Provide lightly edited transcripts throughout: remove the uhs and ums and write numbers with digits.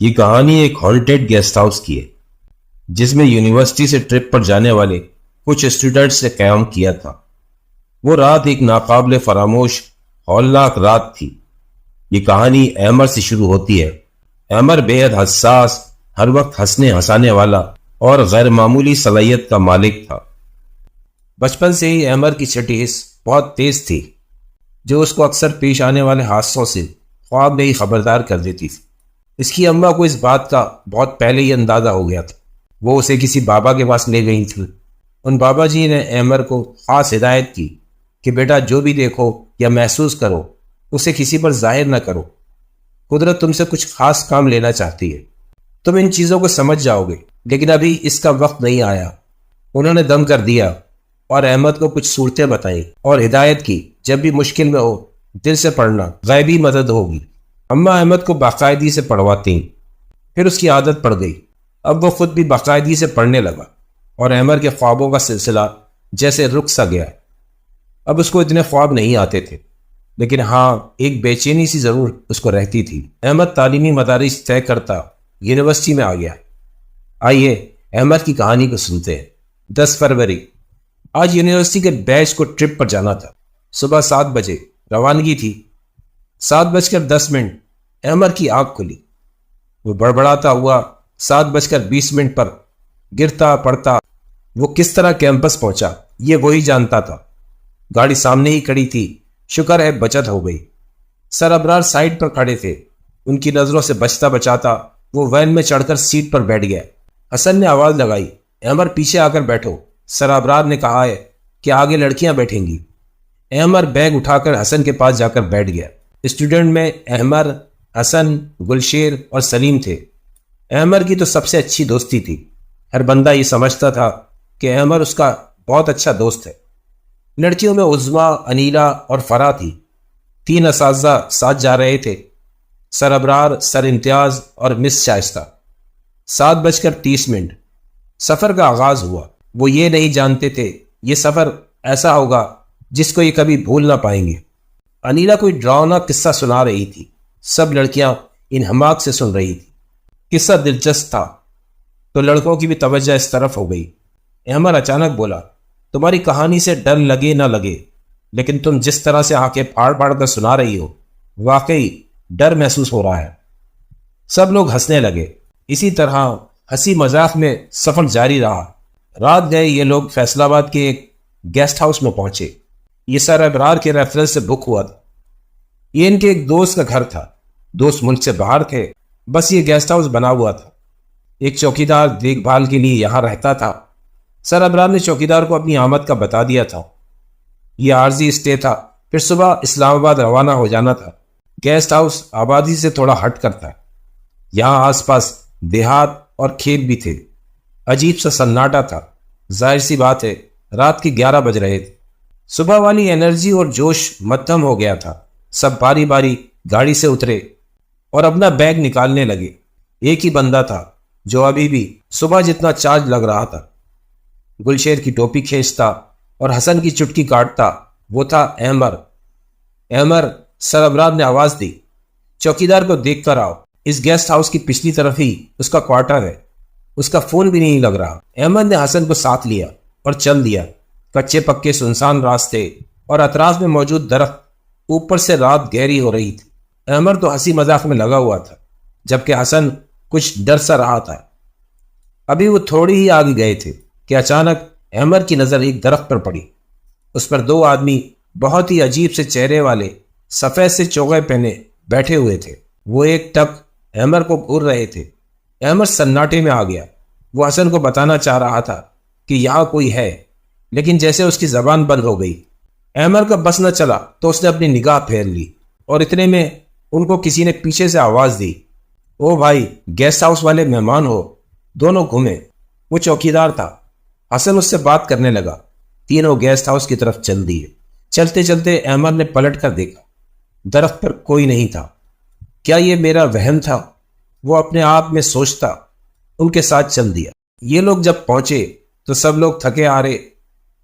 یہ کہانی ایک ہانٹیڈ گیسٹ ہاؤس کی ہے جس میں یونیورسٹی سے ٹرپ پر جانے والے کچھ اسٹوڈنٹس نے قیام کیا تھا۔ وہ رات ایک ناقابل فراموش ہولناک رات تھی۔ یہ کہانی احمر سے شروع ہوتی ہے۔ احمر بے حد حساس، ہر وقت ہنسنے ہنسانے والا اور غیر معمولی صلاحیت کا مالک تھا۔ بچپن سے ہی احمر کی چھٹی حس بہت تیز تھی جو اس کو اکثر پیش آنے والے حادثوں سے خواب میں ہی خبردار کر دیتی تھی۔ اس کی اماں کو اس بات کا بہت پہلے ہی اندازہ ہو گیا تھا۔ وہ اسے کسی بابا کے پاس لے گئی تھی۔ ان بابا جی نے احمر کو خاص ہدایت کی کہ بیٹا جو بھی دیکھو یا محسوس کرو اسے کسی پر ظاہر نہ کرو۔ قدرت تم سے کچھ خاص کام لینا چاہتی ہے، تم ان چیزوں کو سمجھ جاؤ گے، لیکن ابھی اس کا وقت نہیں آیا۔ انہوں نے دم کر دیا اور احمد کو کچھ صورتیں بتائیں اور ہدایت کی جب بھی مشکل میں ہو دل سے پڑھنا، غیبی مدد ہوگی۔ اماں احمد کو باقاعدگی سے پڑھواتی، پھر اس کی عادت پڑ گئی۔ اب وہ خود بھی باقاعدگی سے پڑھنے لگا اور احمد کے خوابوں کا سلسلہ جیسے رک سا گیا۔ اب اس کو اتنے خواب نہیں آتے تھے، لیکن ہاں ایک بے چینی سی ضرور اس کو رہتی تھی۔ احمد تعلیمی مدارس طے کرتا یونیورسٹی میں آ گیا۔ آئیے احمد کی کہانی کو سنتے ہیں۔ 10 فروری، آج یونیورسٹی کے بیچ کو ٹرپ پر جانا تھا۔ صبح 7 بجے روانگی تھی۔ 7:10 احمد کی آنکھ کھلی۔ وہ بڑبڑاتا ہوا 7:20 پر گرتا پڑتا وہ کس طرح کیمپس پہنچا یہ وہی جانتا تھا۔ گاڑی سامنے ہی کھڑی تھی، شکر ہے بچت ہو گئی۔ سر ابرار سائڈ پر کھڑے تھے، ان کی نظروں سے بچتا بچاتا وہ وین میں چڑھ کر سیٹ پر بیٹھ گیا۔ حسن نے آواز لگائی، احمد پیچھے آ کر بیٹھو۔ سر ابرار نے کہا ہے کہ آگے لڑکیاں بیٹھیں گی۔ احمد بیگ اٹھا کر حسن کے پاس جا کر بیٹھ گیا۔ اسٹوڈنٹ میں احمد، حسن، گلشیر اور سلیم تھے۔ احمد کی تو سب سے اچھی دوستی تھی۔ ہر بندہ یہ سمجھتا تھا کہ احمد اس کا بہت اچھا دوست ہے۔ لڑکیوں میں عظما، انیلا اور فرح تھی۔ 3 اساتذہ ساتھ جا رہے تھے، سر ابرار، سر امتیاز اور مس شائستہ۔ 7:30 سفر کا آغاز ہوا۔ وہ یہ نہیں جانتے تھے یہ سفر ایسا ہوگا جس کو یہ کبھی بھول نہ پائیں گے۔ انیلا کوئی ڈراؤنا قصہ سنا رہی تھی، سب لڑکیاں انہماک سے سن رہی تھی۔ قصہ دلچسپ تھا تو لڑکوں کی بھی توجہ اس طرف ہو گئی۔ احمد اچانک بولا، تمہاری کہانی سے ڈر لگے نہ لگے، لیکن تم جس طرح سے آنکھیں پھاڑ پھاڑ کر سنا رہی ہو واقعی ڈر محسوس ہو رہا ہے۔ سب لوگ ہنسنے لگے۔ اسی طرح ہنسی مذاق میں سفر جاری رہا۔ رات گئے یہ لوگ فیصل آباد کے ایک گیسٹ ہاؤس میں پہنچے۔ یہ سر ابرار کے ریفرنس سے بک ہوا تھا۔ یہ ان کے ایک دوست کا گھر تھا۔ دوست ملک سے باہر تھے، بس یہ گیسٹ ہاؤس بنا ہوا تھا۔ ایک چوکیدار دیکھ بھال کے لیے یہاں رہتا تھا۔ سر ابرار نے چوکیدار کو اپنی آمد کا بتا دیا تھا۔ یہ عارضی اسٹے تھا، پھر صبح اسلام آباد روانہ ہو جانا تھا۔ گیسٹ ہاؤس آبادی سے تھوڑا ہٹ کرتا ہے۔ یہاں آس پاس دیہات اور کھیت بھی تھے۔ عجیب سا سناٹا تھا۔ ظاہر سی بات ہے رات کے 11 بج رہے تھے۔ صبح والی انرجی اور جوش مدھم ہو گیا تھا۔ سب باری باری گاڑی سے اترے اور اپنا بیگ نکالنے لگے۔ ایک ہی بندہ تھا جو ابھی بھی صبح جتنا چارج لگ رہا تھا۔ گلشیر کی ٹوپی کھینچتا اور حسن کی چٹکی کاٹتا وہ تھا احمد۔ احمد، سر ابرار نے آواز دی، چوکیدار کو دیکھ کر آؤ۔ اس گیسٹ ہاؤس کی پچھلی طرف ہی اس کا کوارٹر ہے، اس کا فون بھی نہیں لگ رہا۔ احمد نے حسن کو ساتھ لیا اور چل دیا۔ کچے پکے سنسان راستے اور اطراف میں موجود درخت، اوپر سے رات گہری ہو رہی تھی۔ احمد تو ہنسی مذاق میں لگا ہوا تھا، جبکہ حسن کچھ ڈر سا رہا تھا۔ ابھی وہ تھوڑی ہی آگے گئے تھے کہ اچانک احمد کی نظر ایک درخت پر پڑی۔ اس پر 2 آدمی بہت ہی عجیب سے چہرے والے، سفید سے چوغے پہنے بیٹھے ہوئے تھے۔ وہ ایک ٹک احمد کو گھور رہے تھے۔ احمد سناٹے میں آ گیا۔ وہ حسن کو بتانا چاہ رہا تھا کہ یہاں کوئی ہے، لیکن جیسے اس کی زبان بند ہو گئی۔ احمد کا بس نہ چلا تو اس نے اپنی نگاہ پھیر لی اور اتنے میں ان کو کسی نے پیچھے سے آواز دی، او بھائی، گیسٹ ہاؤس والے مہمان ہو۔ دونوں گھومے، وہ چوکیدار تھا۔ حسن اس سے بات کرنے لگا۔ تینوں گیسٹ ہاؤس کی طرف چل دیے۔ چلتے چلتے احمد نے پلٹ کر دیکھا، درخت پر کوئی نہیں تھا۔ کیا یہ میرا وہم تھا؟ وہ اپنے آپ میں سوچتا۔ ان کے ساتھ چل دیا۔ یہ لوگ جب پہنچے تو سب لوگ تھکے آرے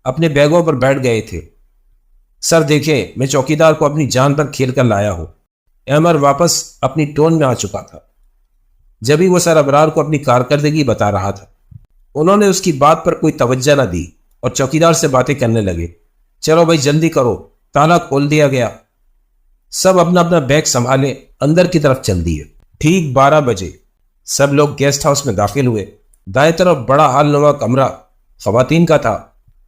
اپنے بیگوں پر بیٹھ گئے تھے۔ سر دیکھیں، میں چوکیدار کو اپنی جان پر کھیل کر لایا ہوں۔ احمد واپس اپنی ٹون میں آ چکا تھا۔ جبھی وہ سر ابرار کو اپنی کارکردگی بتا رہا تھا۔ انہوں نے اس کی بات پر کوئی توجہ نہ دی اور چوکیدار سے باتیں کرنے لگے۔ چلو بھائی جلدی کرو، تالا کھول دیا گیا۔ سب اپنا اپنا بیگ سنبھالے اندر کی طرف چل دیے۔ ٹھیک 12 بجے سب لوگ گیسٹ ہاؤس میں داخل ہوئے۔ دائیں طرف بڑا ہال نما کمرہ خواتین کا تھا۔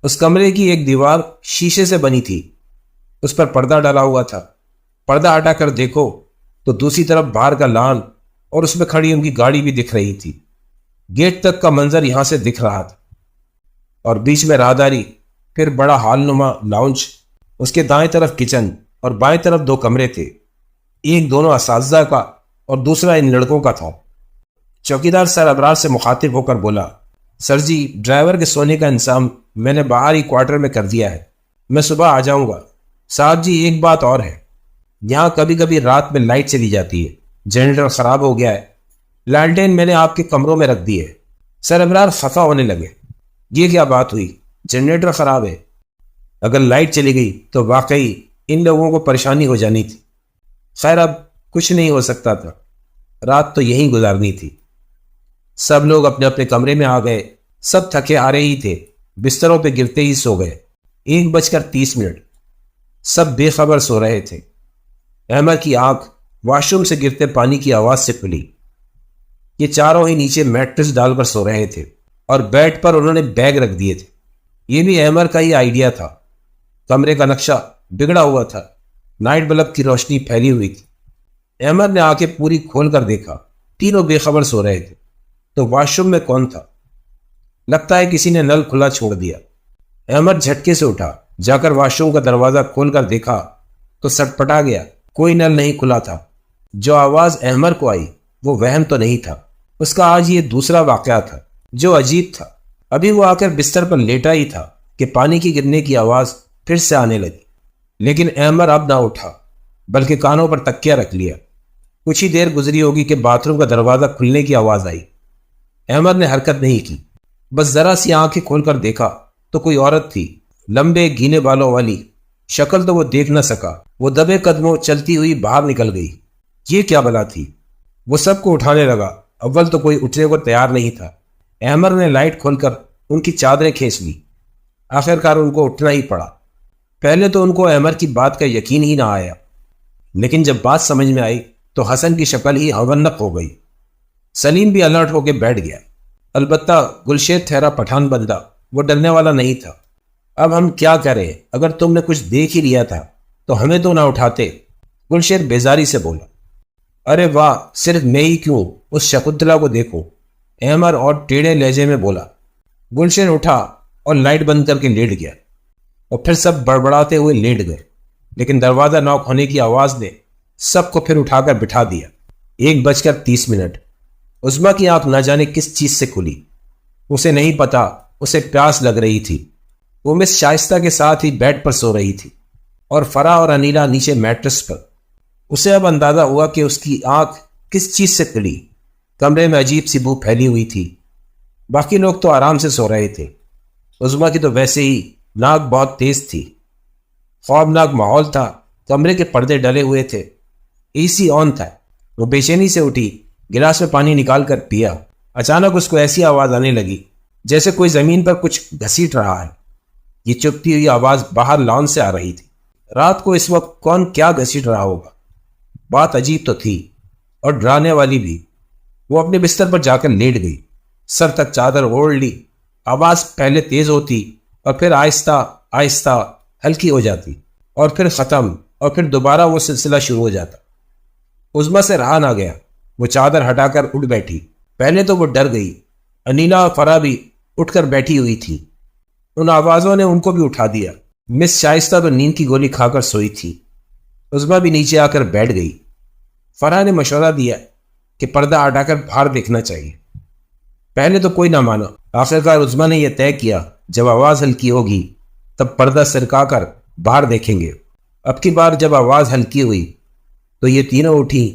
اس کمرے کی ایک دیوار شیشے سے بنی تھی، اس پر پردہ ڈالا ہوا تھا۔ پردہ ہٹا کر دیکھو تو دوسری طرف باہر کا لان اور اس میں کھڑی ان کی گاڑی بھی دکھ رہی تھی۔ گیٹ تک کا منظر یہاں سے دکھ رہا تھا اور بیچ میں راہداری، پھر بڑا ہال نما لاؤنج، اس کے دائیں طرف کچن اور بائیں طرف 2 کمرے تھے، ایک دونوں اساتذہ کا اور دوسرا ان لڑکوں کا تھا۔ چوکیدار سر ابرار سے مخاطب ہو کر بولا، سر جی ڈرائیور کے سونے کا انتظام میں نے باہر ہی کوارٹر میں کر دیا ہے، میں صبح آ جاؤں گا۔ صاحب جی ایک بات اور ہے، یہاں کبھی کبھی رات میں لائٹ چلی جاتی ہے، جنریٹر خراب ہو گیا ہے، لالٹین میں نے آپ کے کمروں میں رکھ دی ہے۔ سر ابرار خفا ہونے لگے، یہ کیا بات ہوئی؟ جنریٹر خراب ہے؟ اگر لائٹ چلی گئی تو واقعی ان لوگوں کو پریشانی ہو جانی تھی۔ خیر اب کچھ نہیں ہو سکتا تھا، رات تو یہیں گزارنی تھی۔ سب لوگ اپنے اپنے کمرے میں آ گئے، سب تھکے آ رہے ہی تھے، بستروں پہ گرتے ہی سو گئے۔ 1:30 سب بے خبر سو رہے تھے۔ احمد کی آنکھ واش روم سے گرتے پانی کی آواز سے کھلی۔ یہ چاروں ہی نیچے میٹرس ڈال کر سو رہے تھے اور بیڈ پر انہوں نے بیگ رکھ دیے تھے۔ یہ بھی احمد کا ہی آئیڈیا تھا۔ کمرے کا نقشہ بگڑا ہوا تھا، نائٹ بلب کی روشنی پھیلی ہوئی تھی۔ احمد نے آنکھیں پوری کھول کر دیکھا، تینوں بے خبر سو رہے تھے۔ تو واش روم میں کون تھا؟ لگتا ہے کسی نے نل کھلا چھوڑ دیا۔ احمد جھٹکے سے اٹھا، جا کر واش روم کا دروازہ کھول کر دیکھا تو سٹپٹا گیا، کوئی نل نہیں کھلا تھا۔ جو آواز احمد کو آئی وہ وہم تو نہیں تھا، اس کا آج یہ دوسرا واقعہ تھا جو عجیب تھا۔ ابھی وہ آ کر بستر پر لیٹا ہی تھا کہ پانی کی گرنے کی آواز پھر سے آنے لگی، لیکن احمد اب نہ اٹھا بلکہ کانوں پر تکیہ رکھ لیا۔ کچھ ہی دیر گزری ہوگی کہ باتھ روم کا دروازہ کھلنے کی آواز آئی۔ احمد نے حرکت نہیں کی، بس ذرا سی آنکھیں کھول کر دیکھا تو کوئی عورت تھی، لمبے گھینے بالوں والی۔ شکل تو وہ دیکھ نہ سکا، وہ دبے قدموں چلتی ہوئی باہر نکل گئی۔ یہ کیا بلا تھی؟ وہ سب کو اٹھانے لگا، اول تو کوئی اٹھنے کو تیار نہیں تھا۔ احمد نے لائٹ کھول کر ان کی چادریں کھینچ لی، آخرکار ان کو اٹھنا ہی پڑا۔ پہلے تو ان کو احمد کی بات کا یقین ہی نہ آیا، لیکن جب بات سمجھ میں آئی تو حسن کی شکل ہی ہونق ہو گئی۔ سلیم بھی الرٹ ہو کے بیٹھ گیا۔ البتہ گلشیر ٹھہرا پٹھان بندہ، وہ ڈرنے والا نہیں تھا۔ اب ہم کیا کریں؟ اگر تم نے کچھ دیکھ ہی لیا تھا تو ہمیں تو نہ اٹھاتے، گلشیر بیزاری سے بولا۔ ارے واہ، صرف میں ہی کیوں، اس شکنتلا کو دیکھو، احمد اور ٹیڑھے لہجے میں بولا۔ گلشیر اٹھا اور لائٹ بند کر کے لیٹ گیا، اور پھر سب بڑبڑاتے ہوئے لیٹ گئے، لیکن دروازہ ناک ہونے کی آواز نے سب کو پھر اٹھا کر بٹھا دیا۔ 1:30 عظمیٰ کی آنکھ نہ جانے کس چیز سے کھلی، اسے نہیں پتا، اسے پیاس لگ رہی تھی۔ وہ مس شائستہ کے ساتھ ہی بیڈ پر سو رہی تھی اور فرا اور انیلا نیچے میٹرس پر۔ اسے اب اندازہ ہوا کہ اس کی آنکھ کس چیز سے کھلی۔ کمرے میں عجیب سی بو پھیلی ہوئی تھی، باقی لوگ تو آرام سے سو رہے تھے، عظمیٰ کی تو ویسے ہی ناک بہت تیز تھی۔ خوابناک ماحول تھا، کمرے کے پردے ڈلے ہوئے تھے، اے سی آن تھا۔ وہ بے چینی سے اٹھی، گلاس میں پانی نکال کر پیا۔ اچانک اس کو ایسی آواز آنے لگی جیسے کوئی زمین پر کچھ گھسیٹ رہا ہے۔ یہ چپتی ہوئی آواز باہر لان سے آ رہی تھی۔ رات کو اس وقت کون کیا گھسیٹ رہا ہوگا؟ بات عجیب تو تھی اور ڈرانے والی بھی۔ وہ اپنے بستر پر جا کر لیٹ گئی، سر تک چادر اوڑھ لی۔ آواز پہلے تیز ہوتی اور پھر آہستہ آہستہ ہلکی ہو جاتی اور پھر ختم، اور پھر دوبارہ وہ سلسلہ شروع ہو جاتا۔ عظمیٰ سے رہا نہ گیا، وہ چادر ہٹا کر اٹھ بیٹھی۔ پہلے تو وہ ڈر گئی، انیلا اور فرا بھی اٹھ کر بیٹھی ہوئی تھی۔ ان آوازوں نے ان کو بھی اٹھا دیا۔ مس شائستہ تو نیند کی گولی کھا کر سوئی تھی۔ عظمیٰ بھی نیچے آ کر بیٹھ گئی۔ فرا نے مشورہ دیا کہ پردہ ہٹا کر باہر دیکھنا چاہیے۔ پہلے تو کوئی نہ مانا، آخرکار عظمیٰ نے یہ طے کیا جب آواز ہلکی ہوگی تب پردہ سرکا کر باہر دیکھیں گے۔ اب کی بار جب آواز ہلکی ہوئی تو یہ تینوں اٹھی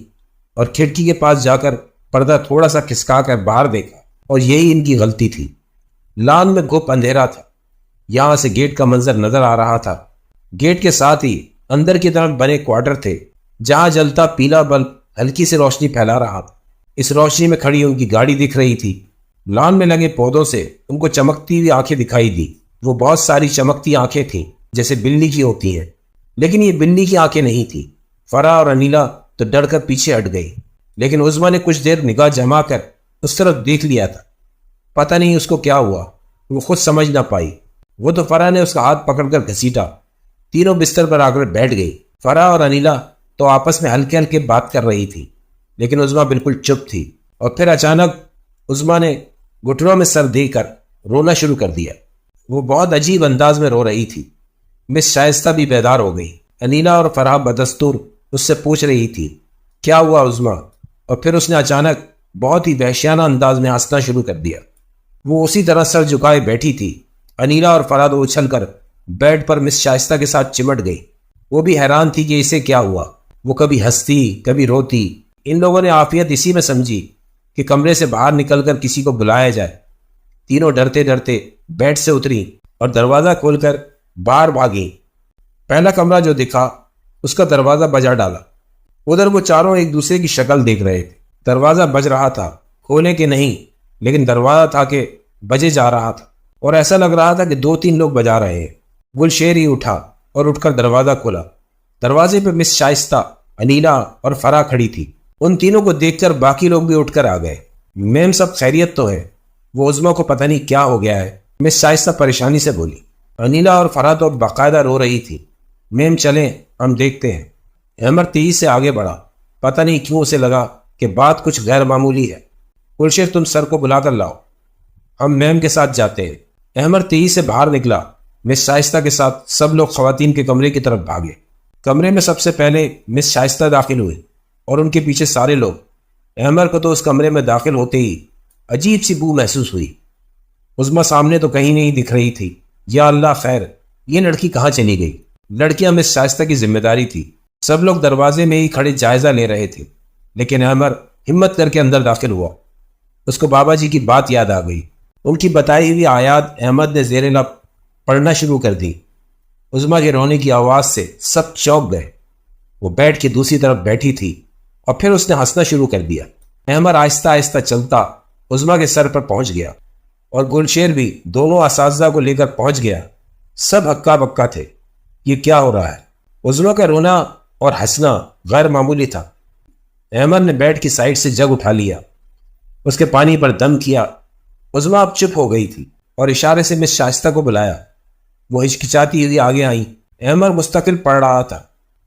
اور کھڑکی کے پاس جا کر پردہ تھوڑا سا کھسکا کر باہر دیکھا، اور یہی ان کی غلطی تھی۔ لان میں گپ اندھیرا تھا، یہاں سے گیٹ کا منظر نظر آ رہا تھا۔ گیٹ کے ساتھ ہی اندر کی طرف بنے کوارٹر تھے، جہاں جلتا پیلا بلب ہلکی سے روشنی پھیلا رہا تھا۔ اس روشنی میں کھڑی ان کی گاڑی دکھ رہی تھی۔ لان میں لگے پودوں سے ان کو چمکتی ہوئی آنکھیں دکھائی دی۔ وہ بہت ساری چمکتی آنکھیں تھیں جیسے بلی کی ہوتی ہیں، لیکن یہ بلی کی آنکھیں نہیں تھیں۔ فرح اور انیلا تو ڈر کر پیچھے ہٹ گئی، لیکن عظمیٰ نے کچھ دیر نگاہ جما کر اس طرف دیکھ لیا تھا۔ پتہ نہیں اس کو کیا ہوا، وہ خود سمجھ نہ پائی۔ وہ تو فرح نے اس کا ہاتھ پکڑ کر گھسیٹا۔ تینوں بستر پر آ کر بیٹھ گئی۔ فرح اور انیلا تو آپس میں ہلکے ہلکے بات کر رہی تھی، لیکن عظمیٰ بالکل چپ تھی۔ اور پھر اچانک عظمیٰ نے گھٹنوں میں سر دے کر رونا شروع کر دیا۔ وہ بہت عجیب انداز میں رو رہی تھی۔ مس شائستہ بھی بیدار ہو گئی۔ انیلا اور فرح بدستور اس سے پوچھ رہی تھی کیا ہوا عظمیٰ، اور پھر اس نے اچانک بہت ہی وحشیانہ انداز میں ہنسنا شروع کر دیا۔ وہ اسی طرح سر جھکائے بیٹھی تھی۔ انیلا اور فرح تو اچھل کر بیڈ پر مس شائستہ کے ساتھ چمٹ گئی۔ وہ بھی حیران تھی کہ اسے کیا ہوا۔ وہ کبھی ہنستی کبھی روتی۔ ان لوگوں نے عافیت اسی میں سمجھی کہ کمرے سے باہر نکل کر کسی کو بلایا جائے۔ تینوں ڈرتے ڈرتے بیڈ سے اتری اور دروازہ کھول کر باہر بھاگیں۔ پہلا کمرہ جو دکھا اس کا دروازہ بجا ڈالا۔ ادھر وہ چاروں ایک دوسرے کی شکل دیکھ رہے تھے۔ دروازہ بج رہا تھا، کھولے کہ نہیں، لیکن دروازہ تھا کہ بجے جا رہا تھا، اور ایسا لگ رہا تھا کہ 2-3 لوگ بجا رہے ہیں۔ گلشیر ہی اٹھا اور اٹھ کر دروازہ کھولا۔ دروازے پہ مس شائستہ، انیلا اور فرح کھڑی تھی۔ ان تینوں کو دیکھ کر باقی لوگ بھی اٹھ کر آ گئے۔ میم سب خیریت تو ہے؟ وہ عظمیٰ کو پتہ نہیں کیا ہو گیا ہے، مس شائستہ پریشانی سے بولی۔ انیلا اور فرح تو باقاعدہ رو رہی تھی۔ میم چلیں ہم دیکھتے ہیں۔ احمد تیزی سے آگے بڑھا۔ پتہ نہیں کیوں اسے لگا کہ بات کچھ غیر معمولی ہے۔ گلشیر تم سر کو بلا کر لاؤ، ہم میم کے ساتھ جاتے ہیں۔ احمد تیزی سے باہر نکلا۔ مس شائستہ کے ساتھ سب لوگ خواتین کے کمرے کی طرف بھاگے۔ کمرے میں سب سے پہلے مس شائستہ داخل ہوئی اور ان کے پیچھے سارے لوگ۔ احمد کو تو اس کمرے میں داخل ہوتے ہی عجیب سی بو محسوس ہوئی۔ عظمیٰ سامنے تو کہیں نہیں دکھ رہی تھی۔ یا اللہ خیر، یہ لڑکی کہاں چلی گئی؟ لڑکیاں مس شائستہ کی ذمہ داری تھی۔ سب لوگ دروازے میں ہی کھڑے جائزہ لے رہے تھے، لیکن احمد ہمت کر کے اندر داخل ہوا۔ اس کو بابا جی کی بات یاد آ گئی۔ ان کی بتائی ہوئی آیات احمد نے زیر لب پڑھنا شروع کر دی۔ عظمیٰ کے رونے کی آواز سے سب چونک گئے۔ وہ بیڈ کی دوسری طرف بیٹھی تھی اور پھر اس نے ہنسنا شروع کر دیا۔ احمد آہستہ آہستہ چلتا عظمیٰ کے سر پر پہنچ گیا اور گلشیر بھی دونوں اساتذہ کو لے کر پہنچ گیا۔ سب ہکا بکا تھے، یہ کیا ہو رہا ہے؟ عظمیٰ کا رونا اور ہنسنا غیر معمولی تھا۔ احمد نے بیڈ کی سائڈ سے جگ اٹھا لیا، اس کے پانی پر دم کیا۔ عظمیٰ اب چپ ہو گئی تھی اور اشارے سے مس شائستہ کو بلایا۔ وہ ہچکچاتی ہوئی آگے آئیں۔ احمد مستقل پڑھ رہا تھا۔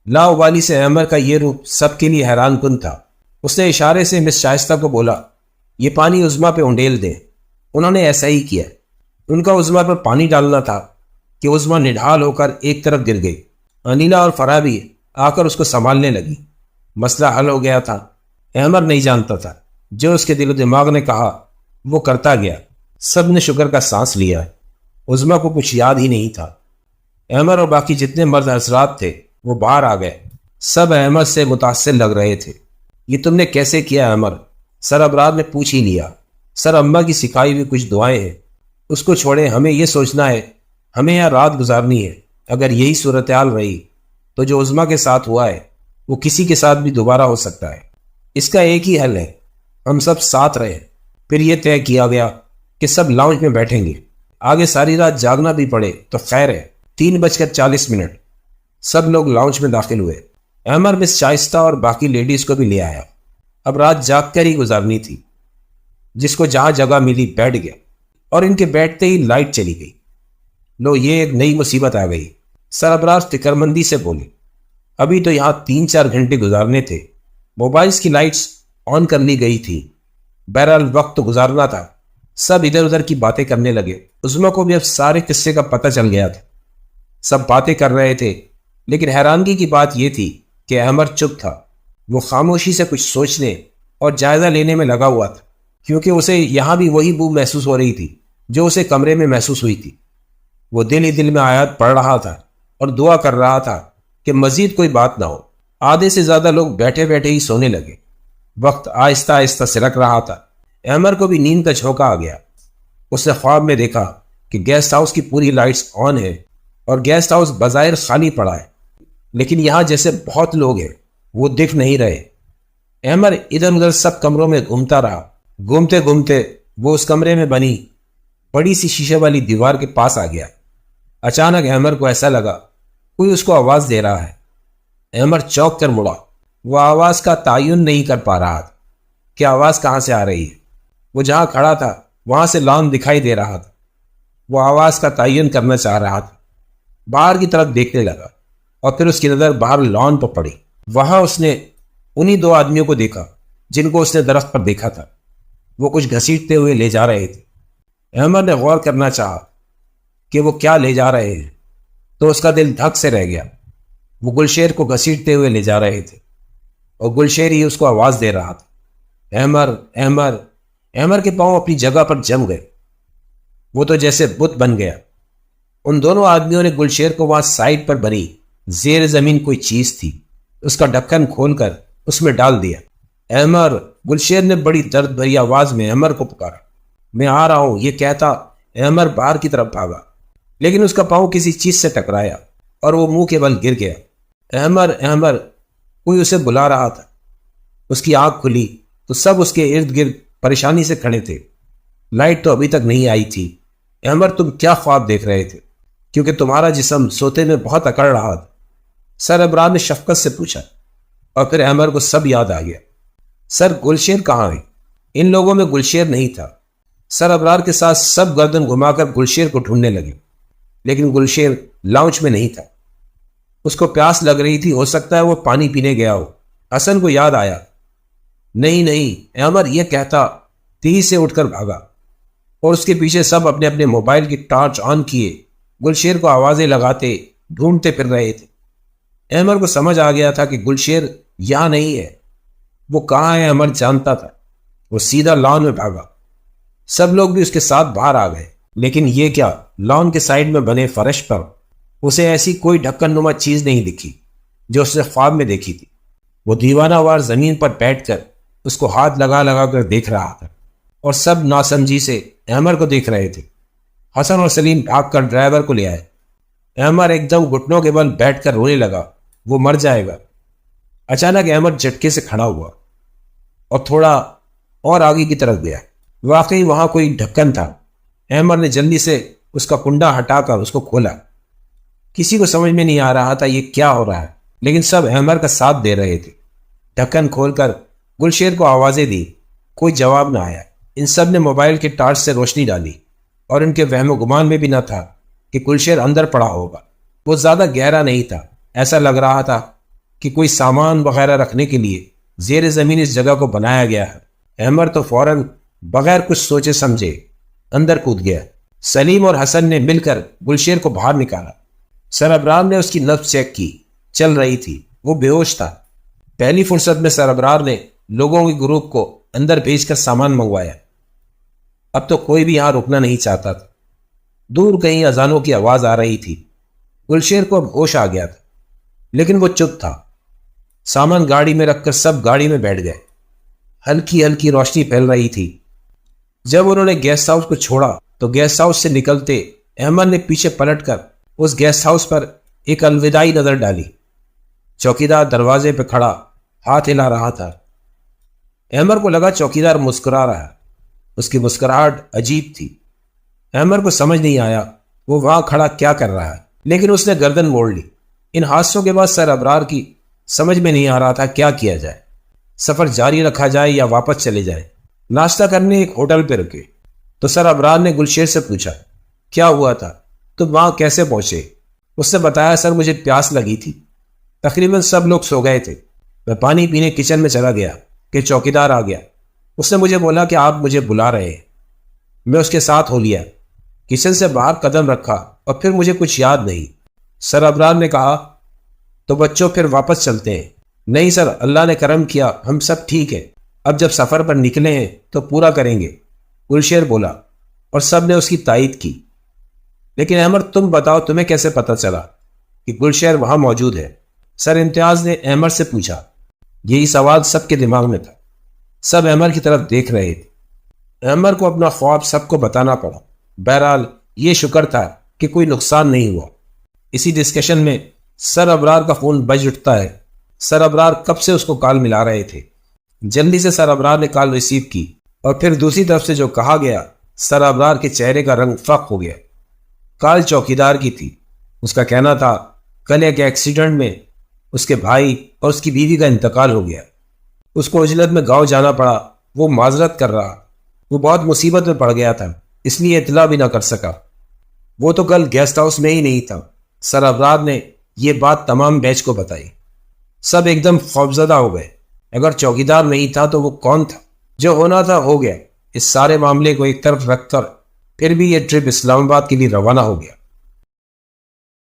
لا ابالی سے احمد کا یہ روپ سب کے لیے حیران کن تھا۔ اس نے اشارے سے مس شائستہ کو بولا یہ پانی عظمیٰ پہ انڈیل دیں۔ انہوں نے ایسا ہی کیا۔ ان کا عظمیٰ پر پانی ڈالنا تھا کہ عظمیٰ نڈھال ہو کر ایک طرف گر گئی۔ انیلا اور فرح بھی آ کر اس کو سنبھالنے لگی۔ مسئلہ حل ہو گیا تھا۔ احمد نہیں جانتا تھا، جو اس کے دل و دماغ نے کہا وہ کرتا گیا۔ سب نے شکر کا سانس لیا۔ عظمیٰ کو کچھ یاد ہی نہیں تھا۔ احمد اور باقی جتنے مرد حضرات تھے وہ باہر آ گئے۔ سب احمد سے متاثر لگ رہے تھے۔ یہ تم نے کیسے کیا احمد؟ سر ابرار نے پوچھ ہی لیا۔ سر اماں کی سکھائی ہوئی کچھ دعائیں ہیں، اس کو چھوڑے، ہمیں یہ سوچنا ہے ہمیں یہاں رات گزارنی ہے۔ اگر یہی صورتحال رہی تو جو عظمیٰ کے ساتھ ہوا ہے وہ کسی کے ساتھ بھی دوبارہ ہو سکتا ہے۔ اس کا ایک ہی حل ہے، ہم سب ساتھ رہیں۔ پھر یہ طے کیا گیا کہ سب لاؤنج میں بیٹھیں گے۔ آگے ساری رات جاگنا بھی پڑے تو خیر ہے۔ 3:40 سب لوگ لاؤنج میں داخل ہوئے۔ احمد مس شائستہ اور باقی لیڈیز کو بھی لے آیا۔ اب رات جاگ کر ہی گزارنی تھی۔ جس کو جہاں جگہ ملی بیٹھ گیا، اور ان کے بیٹھتے ہی لائٹ چلی گئی۔ لو، یہ ایک نئی مصیبت آ گئی، سربراہ فکر مندی سے بولے۔ ابھی تو یہاں 3-4 گھنٹے گزارنے تھے، موبائلز کی لائٹس آن کر لی گئی تھی، بہرحال وقت تو گزارنا تھا۔ سب ادھر ادھر کی باتیں کرنے لگے۔ عظمیٰ کو بھی اب سارے قصے کا پتہ چل گیا تھا۔ سب باتیں کر رہے تھے، لیکن حیرانگی کی بات یہ تھی کہ احمد چپ تھا۔ وہ خاموشی سے کچھ سوچنے اور جائزہ لینے میں لگا ہوا تھا، کیونکہ اسے یہاں بھی وہی بو محسوس ہو رہی تھی جو اسے کمرے میں محسوس ہوئی تھی۔ وہ دل ہی دل میں آیات پڑھ رہا تھا اور دعا کر رہا تھا کہ مزید کوئی بات نہ ہو۔ آدھے سے زیادہ لوگ بیٹھے بیٹھے ہی سونے لگے۔ وقت آہستہ آہستہ سرک رہا تھا۔ احمد کو بھی نیند کا جھونکا آ گیا۔ اس نے خواب میں دیکھا کہ گیسٹ ہاؤس کی پوری لائٹس آن ہے اور گیسٹ ہاؤس بظاہر خالی پڑا ہے، لیکن یہاں جیسے بہت لوگ ہیں وہ دکھ نہیں رہے۔ احمد ادھر ادھر سب کمروں میں گھومتا رہا۔ گھومتے گھومتے وہ اس کمرے میں بنی بڑی سی شیشے والی دیوار کے پاس آ گیا۔ اچانک احمد کو ایسا لگا کوئی اس کو آواز دے رہا ہے۔ احمد چونک کر مڑا۔ وہ آواز کا تعین نہیں کر پا رہا تھا کہ آواز کہاں سے آ رہی ہے۔ وہ جہاں کھڑا تھا وہاں سے لان دکھائی دے رہا تھا۔ وہ آواز کا تعین کرنا چاہ رہا تھا۔ باہر کی طرف دیکھنے لگا اور پھر اس کی نظر باہر لان پر پڑی۔ وہاں اس نے انہی دو آدمیوں کو دیکھا جن کو اس نے درخت پر دیکھا تھا۔ وہ کچھ گھسیٹتے ہوئے لے جا رہے تھے۔ احمد نے غور کرنا چاہا کہ وہ کیا لے جا رہے ہیں تو اس کا دل دھک سے رہ گیا۔ وہ گلشیر کو گھسیٹتے ہوئے لے جا رہے تھے اور گلشیر ہی اس کو آواز دے رہا تھا، احمد احمد۔ احمد کے پاؤں اپنی جگہ پر جم گئے۔ وہ تو جیسے بت بن گیا۔ ان دونوں آدمیوں نے گلشیر کو وہاں سائڈ پر بنی زیر زمین کوئی چیز تھی اس کا ڈھکن کھول کر اس میں ڈال دیا۔ احمد، گلشیر نے بڑی درد بھری آواز میں احمد کو پکارا۔ میں آ رہا ہوں، یہ کہتا احمد باہر کی طرف بھاگا، لیکن اس کا پاؤں کسی چیز سے ٹکرایا اور وہ منہ کے بل گر گیا۔ احمد احمد، کوئی اسے بلا رہا تھا۔ اس کی آنکھ کھلی تو سب اس کے ارد گرد پریشانی سے کھڑے تھے۔ لائٹ تو ابھی تک نہیں آئی تھی۔ احمد، تم کیا خواب دیکھ رہے تھے؟ کیونکہ تمہارا جسم سوتے میں بہت اکڑ رہا تھا، سر ابرار نے شفقت سے پوچھا، اور پھر احمد کو سب یاد آ گیا۔ سر، گلشیر کہاں ہے؟ ان لوگوں میں گلشیر نہیں تھا۔ سر ابرار کے ساتھ سب گردن گھما کر گلشیر کو ڈھونڈنے لگے، لیکن گلشیر لاؤنج میں نہیں تھا۔ اس کو پیاس لگ رہی تھی، ہو سکتا ہے وہ پانی پینے گیا ہو۔ حسن کو یاد آیا۔ نہیں، احمد یہ کہتا تیزی سے اٹھ کر بھاگا اور اس کے پیچھے سب اپنے اپنے موبائل کی ٹارچ آن کیے گلشیر کو آوازیں لگاتے ڈھونڈتے پھر رہے تھے۔ احمد کو سمجھ آ گیا تھا کہ گلشیر یہاں نہیں ہے۔ وہ کہاں ہے احمد جانتا تھا۔ وہ سیدھا لان میں بھاگا۔ سب لوگ بھی اس کے ساتھ باہر آ گئے، لیکن یہ کیا، لان کے سائڈ میں بنے فرش پر اسے ایسی کوئی ڈھکن نما چیز نہیں دکھی جو اس نے خواب میں دیکھی تھی۔ وہ دیوانہ وار زمین پر بیٹھ کر اس کو ہاتھ لگا لگا کر دیکھ رہا تھا اور سب ناسمجھی سے احمد کو دیکھ رہے تھے۔ حسن اور سلیم بھاگ کر ڈرائیور کو لے آئے۔ احمد ایک دم گھٹنوں کے بل بیٹھ کر رونے لگا، وہ مر جائے گا۔ اچانک احمد جھٹکے سے کھڑا ہوا اور تھوڑا اور آگے کی طرف گیا۔ واقعی وہاں کوئی ڈھکن تھا۔ احمد نے جلدی سے اس کا کنڈا ہٹا کر اس کو کھولا۔ کسی کو سمجھ میں نہیں آ رہا تھا یہ کیا ہو رہا ہے، لیکن سب احمد کا ساتھ دے رہے تھے۔ ڈھکن کھول کر گلشیر کو آوازیں دی، کوئی جواب نہ آیا۔ ان سب نے موبائل کے ٹارچ سے روشنی ڈالی اور ان کے وہم و گمان میں بھی نہ تھا کہ گلشیر اندر پڑا ہوگا۔ وہ زیادہ گہرا نہیں تھا، ایسا لگ رہا تھا کہ کوئی سامان وغیرہ رکھنے کے لیے زیر زمین اس جگہ کو بنایا گیا ہے۔ احمد تو فوراً بغیر کچھ سوچے سمجھے اندر کود گیا۔ سلیم اور حسن نے مل کر گلشیر کو باہر نکالا۔ سر ابرار نے اس کی نبض چیک کی، چل رہی تھی، وہ بے ہوش تھا۔ پہلی فرصت میں سر ابرار نے لوگوں کے گروپ کو اندر بھیج کر سامان منگوایا۔ اب تو کوئی بھی یہاں رکنا نہیں چاہتا تھا۔ دور کہیں اذانوں کی آواز آ رہی تھی۔ گلشیر کو اب ہوش آ گیا تھا، لیکن وہ چپ تھا۔ سامان گاڑی میں رکھ کر سب گاڑی میں بیٹھ گئے۔ ہلکی ہلکی روشنی پھیل رہی تھی۔ جب انہوں نے گیسٹ ہاؤس کو چھوڑا تو گیسٹ ہاؤس سے نکلتے احمد نے پیچھے پلٹ کر اس گیسٹ ہاؤس پر ایک الوداعی نظر ڈالی۔ چوکیدار دروازے پہ کھڑا ہاتھ ہلا رہا تھا۔ احمد کو لگا چوکیدار مسکرا رہا ہے۔ اس کی مسکراہٹ عجیب تھی۔ احمد کو سمجھ نہیں آیا وہ وہاں کھڑا کیا کر رہا ہے، لیکن اس نے گردن موڑ لی۔ ان حادثوں کے بعد سر ابرار کی سمجھ میں نہیں آ رہا تھا کیا کیا جائے، سفر جاری رکھا جائے یا واپس چلے جائے۔ ناشتہ کرنے ایک ہوٹل پہ رکے تو سر ابرار نے گلشیر سے پوچھا، کیا ہوا تھا، تم وہاں کیسے پہنچے؟ اس نے بتایا، سر مجھے پیاس لگی تھی، تقریباً سب لوگ سو گئے تھے، میں پانی پینے کچن میں چلا گیا کہ چوکیدار آ گیا۔ اس نے مجھے بولا کہ آپ مجھے بلا رہے ہیں۔ میں اس کے ساتھ ہو لیا، کچن سے باہر قدم رکھا اور پھر مجھے کچھ یاد نہیں۔ سر ابرار نے کہا، تو بچوں پھر واپس چلتے ہیں؟ نہیں سر، اللہ نے کرم کیا، ہم سب ٹھیک ہیں، اب جب سفر پر نکلے ہیں تو پورا کریں گے، گلشیر بولا، اور سب نے اس کی تائید کی۔ لیکن احمد تم بتاؤ، تمہیں کیسے پتہ چلا کہ گلشیر وہاں موجود ہے؟ سر امتیاز نے احمد سے پوچھا۔ یہی سوال سب کے دماغ میں تھا، سب احمد کی طرف دیکھ رہے تھے۔ احمد کو اپنا خواب سب کو بتانا پڑا۔ بہرحال یہ شکر تھا کہ کوئی نقصان نہیں ہوا۔ اسی ڈسکشن میں سر ابرار کا فون بج اٹھتا ہے۔ سر ابرار کب سے اس کو کال ملا رہے تھے۔ جلدی سے سر ابرار نے کال ریسیو کی اور پھر دوسری طرف سے جو کہا گیا سر ابرار کے چہرے کا رنگ فق ہو گیا۔ کال چوکیدار کی تھی۔ اس کا کہنا تھا کل ایک ایکسیڈنٹ میں اس کے بھائی اور اس کی بیوی کا انتقال ہو گیا۔ اس کو عجلت میں گاؤں جانا پڑا۔ وہ معذرت کر رہا، وہ بہت مصیبت میں پڑ گیا تھا، اس لیے اطلاع بھی نہ کر سکا۔ وہ تو کل گیسٹ ہاؤس میں ہی نہیں تھا۔ سر ابرار نے یہ بات تمام بیچ کو بتائی۔ سب ایک دم خوفزدہ ہو گئے۔ اگر چوکیدار نہیں تھا تو وہ کون تھا؟ جو ہونا تھا ہو گیا۔ اس سارے معاملے کو ایک طرف رکھ کر پھر بھی یہ ٹرپ اسلام آباد کے لیے روانہ ہو گیا۔